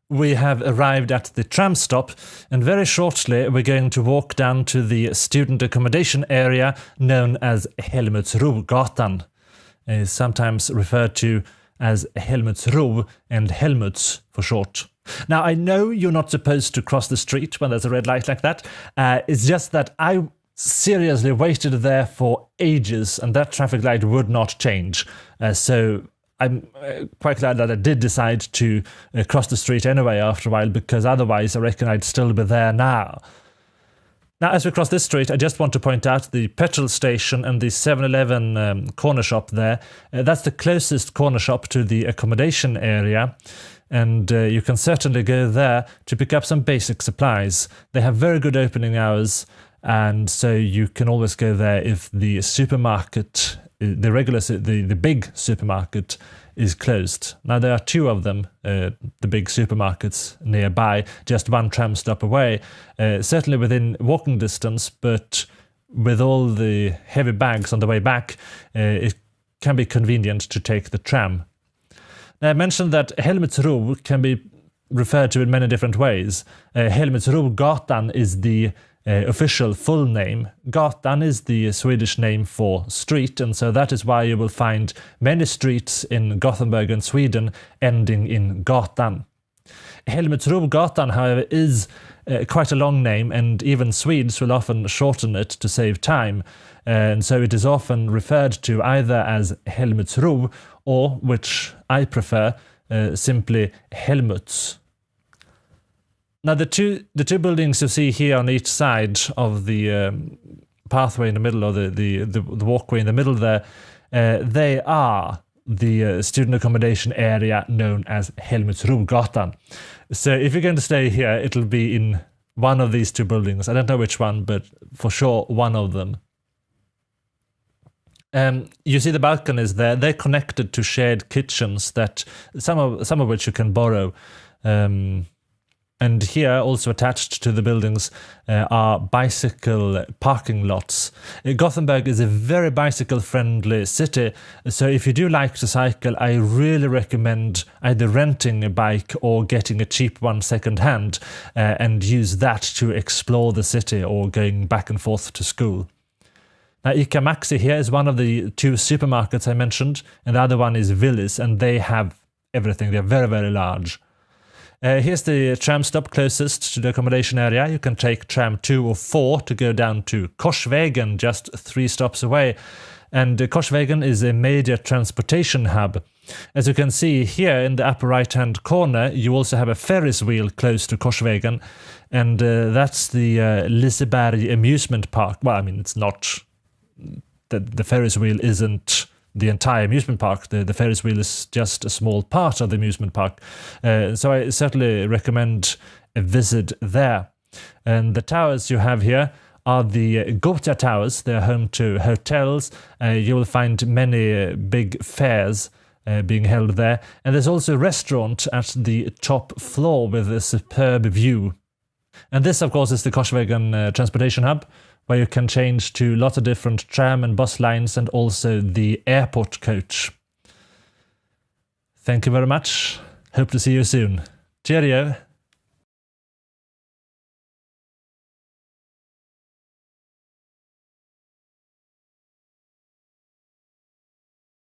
we have arrived at the tram stop, and very shortly we're going to walk down to the student accommodation area known as Helmutsrogatan. It's sometimes referred to as Helmutsro and Helmuts for short. Now, I know you're not supposed to cross the street when there's a red light like that. It's just that I seriously waited there for ages and that traffic light would not change. So I'm quite glad that I did decide to cross the street anyway after a while, because otherwise I reckon I'd still be there now. Now, as we cross this street, I just want to point out the petrol station and the 7-Eleven corner shop there. That's the closest corner shop to the accommodation area, and you can certainly go there to pick up some basic supplies. They have very good opening hours, and so you can always go there if the supermarket, the big supermarket, is closed. Now, there are two of them, the big supermarkets nearby, just one tram stop away, certainly within walking distance, but with all the heavy bags on the way back, it can be convenient to take the tram. Now, I mentioned that Helmutsro can be referred to in many different ways. Helmutsrogatan is the official full name. Gatan is the Swedish name for street, and so that is why you will find many streets in Gothenburg and Sweden ending in gatan. Helmutsrogatan, however, is quite a long name, and even Swedes will often shorten it to save time, and so it is often referred to either as Helmutsro or, which I prefer, simply Helmuts. Now, the two buildings you see here on each side of the pathway in the middle, or the walkway in the middle there, they are the student accommodation area known as Helmutsrogatan. So if you're going to stay here, it'll be in one of these two buildings. I don't know which one, but for sure one of them. You see the balconies there. They're connected to shared kitchens that some of which you can borrow. And here, also attached to the buildings, are bicycle parking lots. Gothenburg is a very bicycle-friendly city, so if you do like to cycle, I really recommend either renting a bike or getting a cheap one second-hand, and use that to explore the city or going back and forth to school. Now, ICA Maxi here is one of the two supermarkets I mentioned, and the other one is Willys, and they have everything. They're very, very large. Here's the tram stop closest to the accommodation area. You can take tram 2 or 4 to go down to Korsvägen, just 3 stops away. And Korsvägen is a major transportation hub. As you can see here in the upper right-hand corner, you also have a Ferris wheel close to Korsvägen. And that's the Liseberg amusement park. Well, I mean, it's not... The Ferris wheel isn't the entire amusement park. The Ferris wheel is just a small part of the amusement park. So I certainly recommend a visit there. And the towers you have here are the Gothia Towers. They're home to hotels. You will find many big fairs being held there. And there's also a restaurant at the top floor with a superb view. And this, of course, is the Korsvägen transportation hub, where you can change to lots of different tram and bus lines and also the airport coach. Thank you very much. Hope to see you soon. Cheerio.